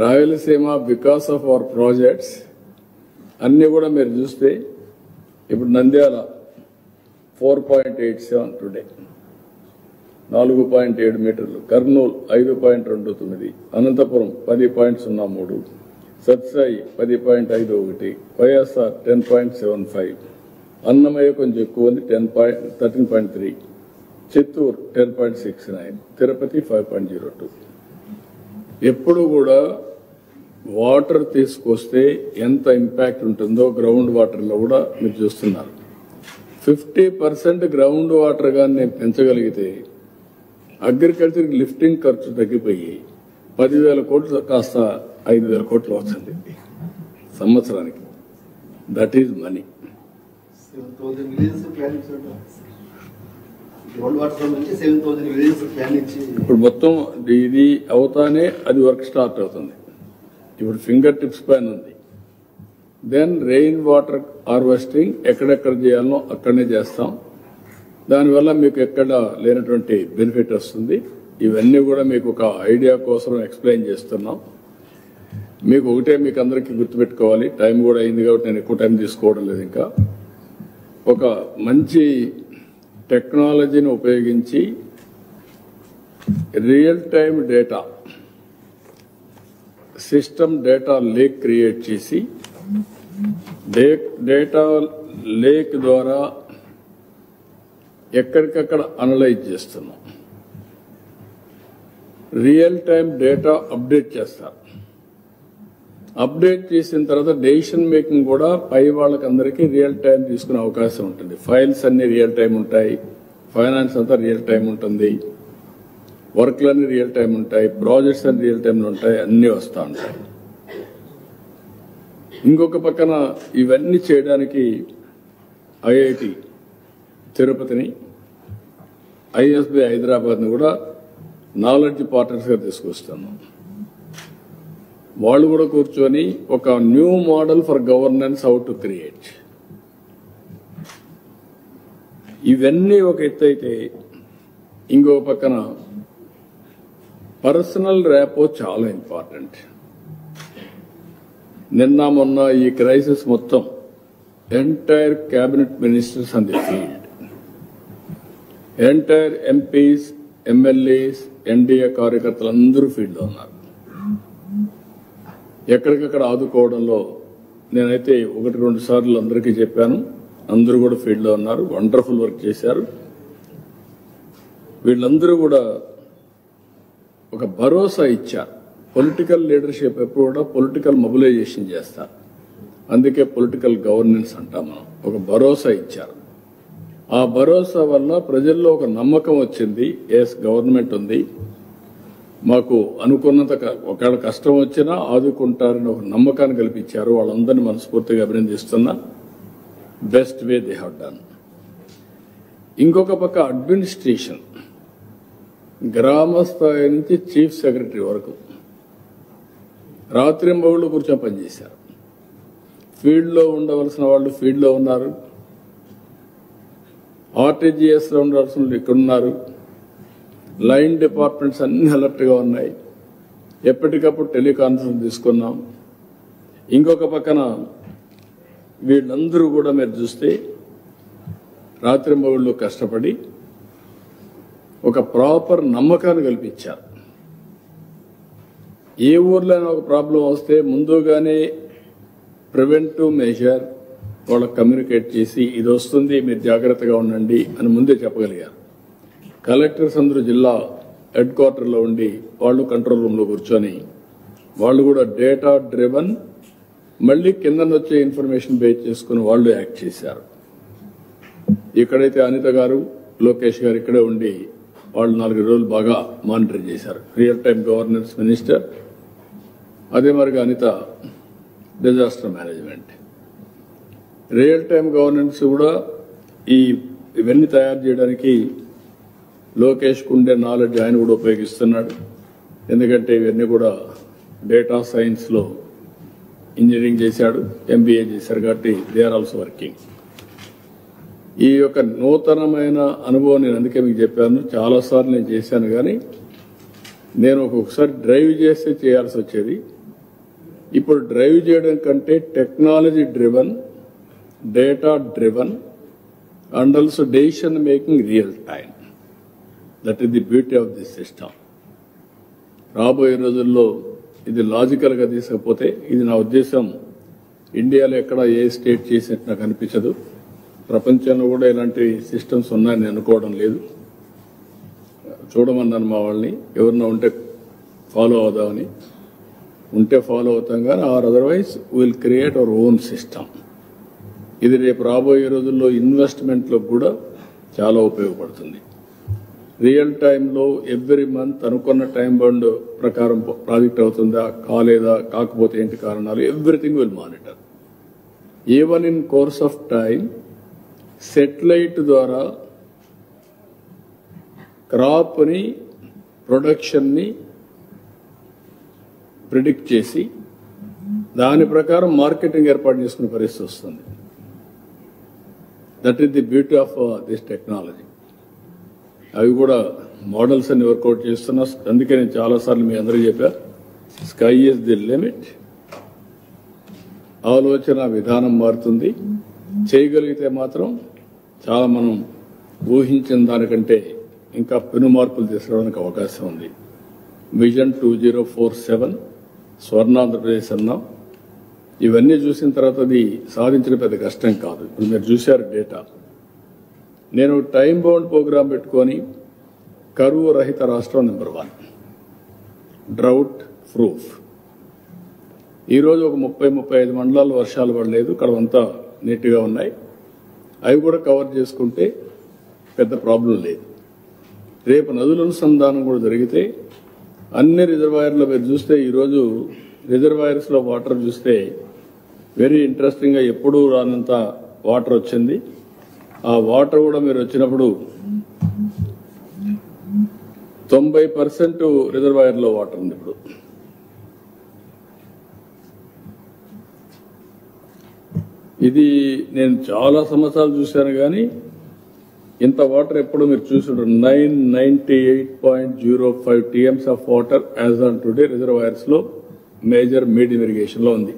Rayalaseema because of our projects అన్ని కూడా మీరు చూస్తే ఇప్పుడు నంద్యాల 4.87 టుడే 4.7 మీటర్లు, కర్నూలు 5.29, అనంతపురం 10.03, సత్సాయి 10.51, వైఎస్ఆర్ 10.75, అన్నమయ్య కొంచెం ఎక్కువ ఉంది 13.3, చిత్తూరు 10.69, తిరుపతి 5.02. ఎప్పుడు కూడా వాటర్ తీసుకొస్తే ఎంత ఇంపాక్ట్ ఉంటుందో గ్రౌండ్ వాటర్లో కూడా మీరు చూస్తున్నారు. 50% గ్రౌండ్ వాటర్ కానీ నేను పెంచగలిగితే అగ్రికల్చర్ లిఫ్టింగ్ ఖర్చు తగ్గిపోయి 10,000 కోట్లు కాస్త 5,000 కోట్లు అవుతుంది సంవత్సరానికి. That is money. ఇప్పుడు మొత్తం ఇది అవుతానే అది వర్క్ స్టార్ట్ అవుతుంది. ఇప్పుడు ఫింగర్ టిప్స్ పైన ఉంది. దెన్ రెయిన్ వాటర్ హార్వెస్టింగ్ ఎక్కడెక్కడ చేయాలనో అక్కడనే చేస్తాం. దానివల్ల మీకు ఎక్కడ లేనటువంటి బెనిఫిట్ వస్తుంది. ఇవన్నీ కూడా మీకు ఒక ఐడియా కోసం ఎక్స్ప్లెయిన్ చేస్తున్నాం. మీకు ఒకటే మీకు అందరికీ గుర్తుపెట్టుకోవాలి, టైం కూడా అయింది కాబట్టి నేను ఎక్కువ టైం తీసుకోవడం లేదు. ఇంకా ఒక మంచి టెక్నాలజీని ఉపయోగించి real time data system data lake create చేసి డేటా లేక్ ద్వారా ఎక్కడికక్కడ అనలైజ్ చేస్తున్నాం. రియల్ టైం డేటా అప్డేట్ చేస్తారు. అప్డేట్ చేసిన తర్వాత డెసిషన్ మేకింగ్ కూడా పై వాళ్ళకందరికీ రియల్ టైం తీసుకునే అవకాశం ఉంటుంది. ఫైల్స్ అన్ని రియల్ టైం ఉంటాయి, ఫైనాన్స్ అంతా రియల్ టైం ఉంటుంది, వర్క్లన్నీ రియల్ టైం ఉంటాయి, ప్రాజెక్ట్స్ అన్ని రియల్ టైంలో ఉంటాయి, అన్నీ వస్తూ ఉంటాయి. ఇంకొక పక్కన ఇవన్నీ చేయడానికి ఐఐటి తిరుపతిని, ఐఎస్బి హైదరాబాద్ని కూడా నాలెడ్జ్ పార్ట్నర్స్గా తీసుకొస్తున్నాం. వాళ్ళు కూడా కూర్చొని ఒక new model for governance how to create. ఇవన్నీ ఒక ఎత్తు అయితే, ఇంకొక పక్కన పర్సనల్ ర్యాపో చాలా ఇంపార్టెంట్. నిన్న మొన్న ఈ క్రైసిస్ మొత్తం entire cabinet ministers on the field, entire MPs, MLAs, NDA కార్యకర్తలు అందరూ ఫీల్డ్లో ఉన్నారు. ఎక్కడికక్కడ ఆదుకోవడంలో నేనైతే 1-2 సార్లు అందరికీ చెప్పాను. అందరూ కూడా ఫీల్డ్లో ఉన్నారు, వండర్ఫుల్ వర్క్ చేశారు. వీళ్ళందరూ కూడా ఒక భరోసా ఇచ్చారు. పొలిటికల్ లీడర్షిప్ ఎప్పుడు కూడా పొలిటికల్ మొబిలైజేషన్ చేస్తారు. అందుకే పొలిటికల్ గవర్నెన్స్ అంటాం మనం. ఒక భరోసా ఇచ్చారు. ఆ భరోసా వల్ల ప్రజల్లో ఒక నమ్మకం వచ్చింది. ఎస్, గవర్నమెంట్ ఉంది, మాకు అనుకున్నంత ఒకవేళ కష్టం వచ్చినా ఆదుకుంటారని ఒక నమ్మకాన్ని కల్పించారు. వాళ్ళందరినీ మనస్ఫూర్తిగా అభినందిస్తున్నా. Best way they have done. ఇంకొక పక్క అడ్మినిస్ట్రేషన్, గ్రామ స్థాయి నుంచి చీఫ్ సెక్రటరీ వరకు రాత్రింబవళ్లు కూర్చొని పనిచేశారు. ఫీల్డ్లో ఉండవలసిన వాళ్ళు ఫీల్డ్లో ఉన్నారు, ఆర్టీజీఎస్లో ఉండాల్సిన వాళ్ళు ఇక్కడున్నారు, లైన్ డిపార్ట్మెంట్స్ అన్ని అలర్ట్గా ఉన్నాయి. ఎప్పటికప్పుడు టెలికాన్ఫరెన్స్ తీసుకున్నాం. ఇంకొక పక్కన వీళ్ళందరూ కూడా మీరు చూస్తే రాత్రింబవళ్లు కష్టపడి ఒక ప్రాపర్ నమ్మకాన్ని కల్పించారు. ఏ ఊర్లోనే ఒక ప్రాబ్లం వస్తే ముందుగానే ప్రివెంటివ్ మెజర్ వాళ్ళకి కమ్యూనికేట్ చేసి ఇది వస్తుంది మీరు జాగ్రత్తగా ఉండండి అని ముందే చెప్పగలిగారు. కలెక్టర్స్ అందరూ జిల్లా హెడ్ క్వార్టర్లో ఉండి వాళ్ళు కంట్రోల్ రూమ్లో కూర్చొని వాళ్ళు కూడా డేటా డ్రివన్, మళ్లీ కింద వచ్చే ఇన్ఫర్మేషన్ బేస్ చేసుకుని వాళ్ళు యాక్ట్ చేశారు. ఇక్కడైతే అనిత గారు, లోకేష్ గారు ఇక్కడే ఉండి వాళ్ళు 4 రోజులు బాగా మానిటర్ చేశారు. రియల్ టైం గవర్నెన్స్ మినిస్టర్, అదే మరిగా Anitha disaster management. Real time governance కూడా ఇవన్నీ తయారు చేయడానికి లోకేష్ కుండే నాలెడ్జ్ ఆయన కూడా ఉపయోగిస్తున్నాడు. ఎందుకంటే ఇవన్నీ కూడా డేటా సైన్స్లో ఇంజనీరింగ్ చేశాడు, ఎంబీఏ చేశారు కాబట్టి దే ఆర్ ఆల్సో వర్కింగ్. ఈ యొక్క నూతనమైన అనుభవం నేను అందుకే మీకు చెప్పాను, చాలాసార్లు నేను చేశాను. కానీ నేను ఒక్కొక్కసారి డ్రైవ్ చేస్తే చేయాల్సి వచ్చేది. ఇప్పుడు డ్రైవ్ చేయడం కంటే technology driven, data driven and also decision making real time. That is the beauty of this system. రాబోయే రోజుల్లో ఇది లాజికల్ గా తీసుకపోతే, ఇది నా ఉద్దేశం ఇండియాలో ఎక్కడ ఏ స్టేట్ చేసినట్టు నాకు అనిపించదు. ప్రపంచంలో కూడా ఇలాంటి సిస్టమ్స్ ఉన్నాయని అనుకోవడం లేదు. చూడమన్నాను మా వాళ్ళని, ఎవరన్నా ఉంటే ఫాలో అవుదామని. ఉంటే ఫాలో అవుతాం కానీ otherwise will create our own system. ఇది రేపు రాబోయే రోజుల్లో ఇన్వెస్ట్మెంట్లో కూడా చాలా ఉపయోగపడుతుంది. రియల్ టైంలో ఎవ్రీ మంత్ అనుకున్న టైం బౌండ్ ప్రకారం ప్రాజెక్ట్ అవుతుందా, కాలేదా, కాకపోతే ఏంటి కారణాలు, everything will monitor. Even in course of time satellite ద్వారా క్రాప్ని, ప్రొడక్షన్ని ప్రిడిక్ట్ చేసి దాని ప్రకారం మార్కెటింగ్ ఏర్పాటు చేసుకునే పరిస్థితి వస్తుంది. That is the beauty of this technology. అవి కూడా మోడల్స్ అన్ని వర్కౌట్ చేస్తున్నా. అందుకే నేను చాలాసార్లు మీ అందరికీ చెప్పా, స్కై ఈజ్ ది లిమిట్. ఆలోచన విధానం మారుతుంది. చేయగలిగితే మాత్రం చాలా మనం ఊహించిన దానికంటే ఇంకా పెను మార్పులు తీసుకురావడానికి అవకాశం ఉంది. విజన్ 2047 స్వర్ణాంధ్రప్రదేశ్ అన్నాం. ఇవన్నీ చూసిన తర్వాత అది సాధించడం పెద్ద కష్టం కాదు. ఇప్పుడు మీరు చూశారు డేటా. నేను టైం బౌండ్ ప్రోగ్రాం పెట్టుకొని కరువు రహిత రాష్ట్రం నెంబర్ 1, డ్రౌట్ ప్రూఫ్. ఈరోజు ఒక 30-35 మండలాలు వర్షాలు పడలేదు, కడవంతా నీట్గా ఉన్నాయి. అవి కూడా కవర్ చేసుకుంటే పెద్ద ప్రాబ్లం లేదు. రేపు నదుల అనుసంధానం కూడా జరిగితే అన్ని రిజర్వాయర్లో మీరు చూస్తే, ఈరోజు రిజర్వాయర్స్లో వాటర్ చూస్తే వెరీ ఇంట్రెస్టింగ్గా ఎప్పుడూ రానంత వాటర్ వచ్చింది. ఆ వాటర్ కూడా మీరు వచ్చినప్పుడు 90% రిజర్వాయర్లో వాటర్ ఉంది. ఇప్పుడు ఇది నేను చాలా సంవత్సరాలు చూశాను కానీ ఇంత వాటర్ ఎప్పుడు మీరు చూసుంటారు. 998.05 TMs of water as on today reservoirs లో మేజర్ మీడియం ఇరిగేషన్ లో ఉంది.